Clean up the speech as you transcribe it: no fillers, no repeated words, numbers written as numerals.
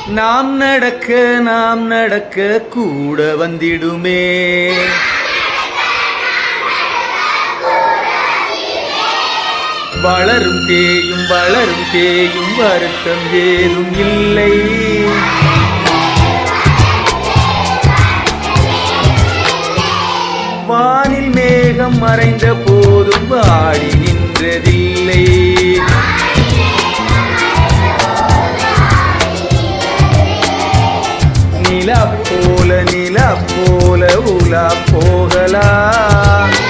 நாம் நடக்க கூட வந்திடுமே. வளரும் தேயும் வருத்தம் ஏதும் இல்லை. வானில் மேகம் மறைந்த போதும் வாடி நின்றதில்லை. நிலா போல உலா போகலாம்.